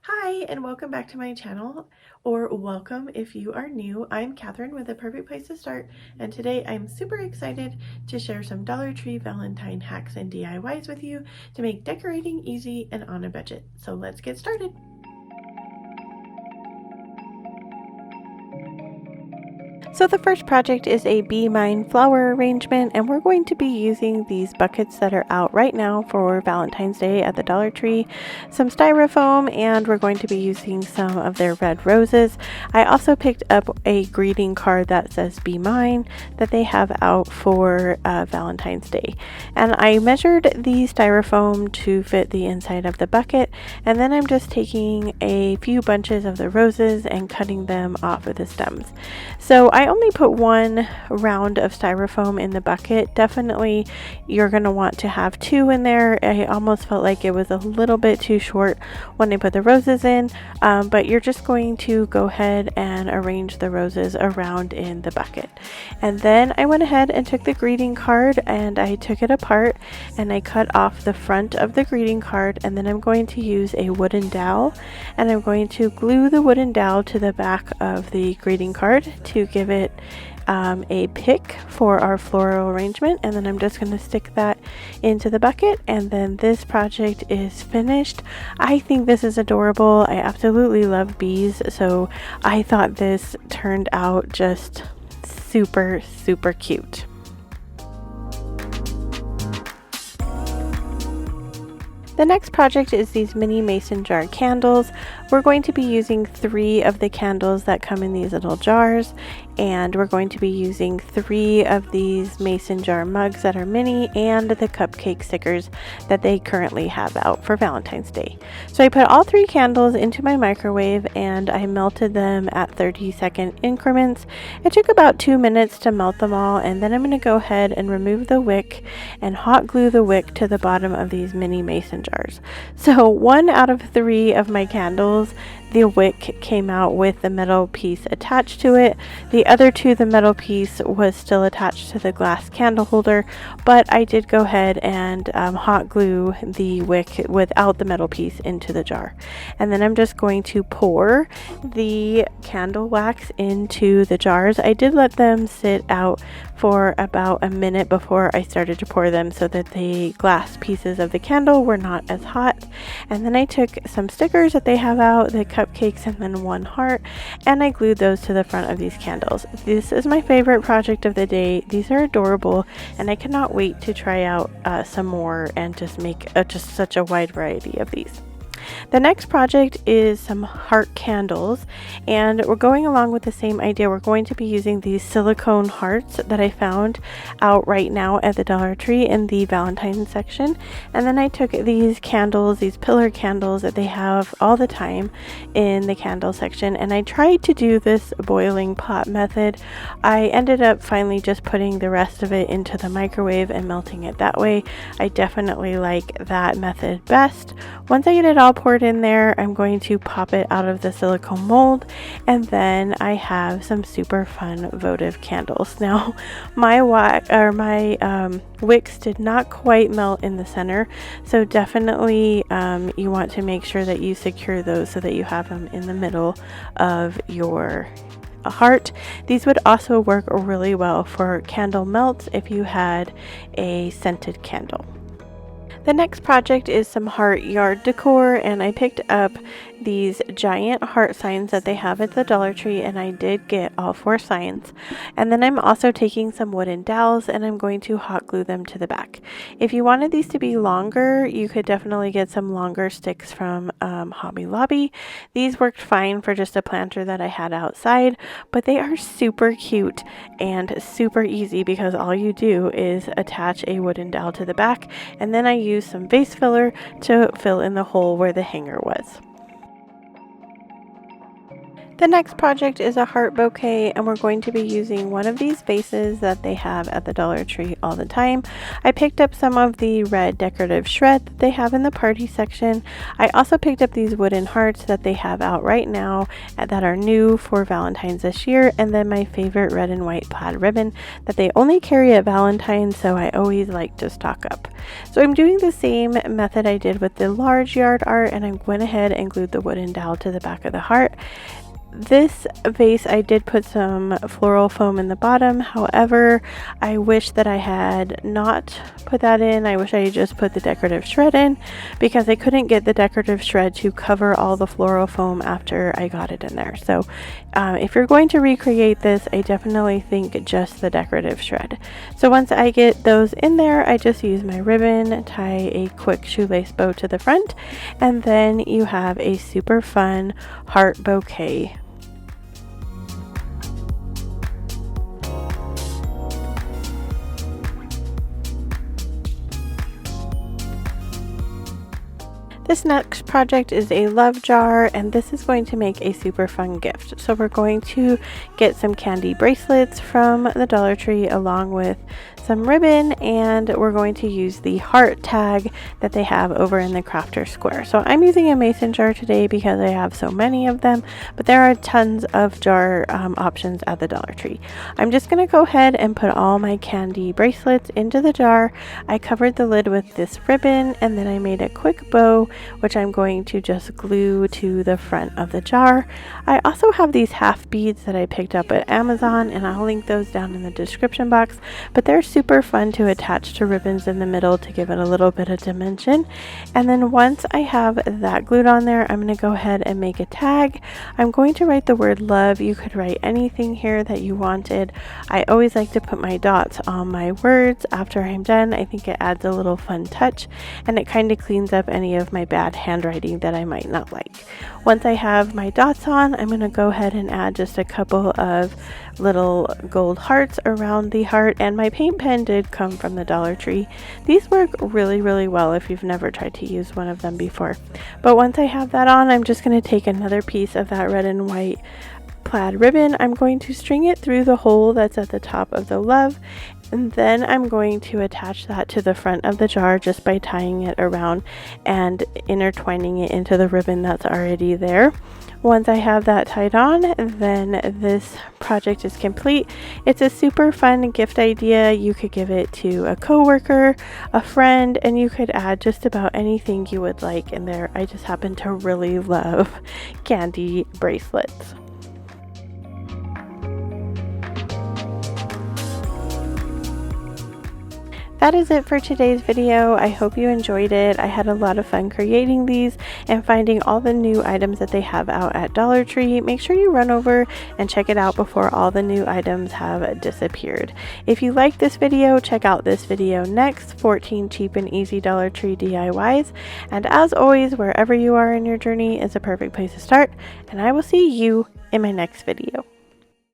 Hi, and welcome back to my channel, or welcome if you are new. I'm Catherine with A Perfect Place to Start, and today I'm super excited to share some Dollar Tree Valentine hacks and DIYs with you to make decorating easy and on a budget. So let's get started. So the first project is a Be Mine flower arrangement, and we're going to be using these buckets that are out right now for Valentine's Day at the Dollar Tree, some styrofoam, and we're going to be using some of their red roses. I also picked up a greeting card that says Be Mine that they have out for Valentine's Day. And I measured the styrofoam to fit the inside of the bucket, and then I'm just taking a few bunches of the roses and cutting them off of the stems. So I only put one round of styrofoam in the bucket. Definitely you're going to want to have two in there. I almost felt like it was a little bit too short when I put the roses in, but you're just going to go ahead and arrange the roses around in the bucket. And then I went ahead and took the greeting card and I took it apart and I cut off the front of the greeting card, and then I'm going to use a wooden dowel and I'm going to glue the wooden dowel to the back of the greeting card to give it a pick for our floral arrangement, and then I'm just going to stick that into the bucket, and then this project is finished. I think this is adorable. I absolutely love bees, so I thought this turned out just super cute. The next project is these mini mason jar candles. We're going to be using 3 of the candles that come in these little jars, and we're going to be using 3 of these mason jar mugs that are mini and the cupcake stickers that they currently have out for Valentine's Day. So I put all 3 candles into my microwave and I melted them at 30-second increments. It took about 2 minutes to melt them all, and then I'm going to go ahead and remove the wick and hot glue the wick to the bottom of these mini mason jars. So 1 out of 3 of my candles, the wick came out with the metal piece attached to it. The other 2, the metal piece was still attached to the glass candle holder, but I did go ahead and hot glue the wick without the metal piece into the jar. And then I'm just going to pour the candle wax into the jars. I did let them sit out for about a minute before I started to pour them so that the glass pieces of the candle were not as hot. And then I took some stickers that they have out, the cupcakes, and then 1 heart, and I glued those to the front of these candles. This is my favorite project of the day. These are adorable, and I cannot wait to try out some more and just make just such a wide variety of these. The next project is some heart candles, and we're going along with the same idea. We're going to be using these silicone hearts that I found out right now at the Dollar Tree in the Valentine section. And then I took these candles, these pillar candles that they have all the time in the candle section, and I tried to do this boiling pot method. I ended up finally just putting the rest of it into the microwave and melting it that way. I definitely like that method best. Once I get it all poured in there, I'm going to pop it out of the silicone mold, and then I have some super fun votive candles. Now my wicks did not quite melt in the center, so definitely you want to make sure that you secure those so that you have them in the middle of your heart. These would also work really well for candle melts if you had a scented candle. The next project is some heart yard decor, and I picked up these giant heart signs that they have at the Dollar Tree, and I did get all 4 signs. And then I'm also taking some wooden dowels and I'm going to hot glue them to the back. If you wanted these to be longer, you could definitely get some longer sticks from Hobby Lobby. These worked fine for just a planter that I had outside, but they are super cute and super easy because all you do is attach a wooden dowel to the back, and then I use some vase filler to fill in the hole where the hanger was. The next project is a heart bouquet, and we're going to be using one of these vases that they have at the Dollar Tree all the time. I picked up some of the red decorative shred that they have in the party section. I also picked up these wooden hearts that they have out right now that are new for Valentine's this year, and then my favorite red and white plaid ribbon that they only carry at Valentine, so I always like to stock up. So I'm doing the same method I did with the large yard art, and I went ahead and glued the wooden dowel to the back of the heart. This vase, I did put some floral foam in the bottom. However, I wish that I had not put that in. I wish I had just put the decorative shred in, because I couldn't get the decorative shred to cover all the floral foam after I got it in there. So if you're going to recreate this, I definitely think just the decorative shred. So once I get those in there, I just use my ribbon, tie a quick shoelace bow to the front, and then you have a super fun heart bouquet. This next project is a love jar, and this is going to make a super fun gift. So we're going to get some candy bracelets from the Dollar Tree along with some ribbon, and we're going to use the heart tag that they have over in the crafter square. So I'm using a mason jar today because I have so many of them, but there are tons of jar options at the Dollar Tree. I'm just going to go ahead and put all my candy bracelets into the jar. I covered the lid with this ribbon, and then I made a quick bow, which I'm going to just glue to the front of the jar. I also have these half beads that I picked up at Amazon, and I'll link those down in the description box, but they're super fun to attach to ribbons in the middle to give it a little bit of dimension. And then once I have that glued on there, I'm going to go ahead and make a tag. I'm going to write the word love. You could write anything here that you wanted. I always like to put my dots on my words after I'm done. I think it adds a little fun touch, and it kind of cleans up any of my bad handwriting that I might not like. Once I have my dots on, I'm going to go ahead and add just a couple of little gold hearts around the heart, and my paint pen did come from the Dollar Tree. These work really well if you've never tried to use one of them before. But once I have that on, I'm just going to take another piece of that red and white plaid ribbon. I'm going to string it through the hole that's at the top of the love, and then I'm going to attach that to the front of the jar just by tying it around and intertwining it into the ribbon that's already there. Once I have that tied on, then this project is complete. It's a super fun gift idea. You could give it to a coworker, a friend, and you could add just about anything you would like in there. I just happen to really love candy bracelets. That is it for today's video. I hope you enjoyed it. I had a lot of fun creating these and finding all the new items that they have out at Dollar Tree. Make sure you run over and check it out before all the new items have disappeared. If you like this video, check out this video next, 14 cheap and easy Dollar Tree DIYs. And as always, wherever you are in your journey is a perfect place to start, and I will see you in my next video.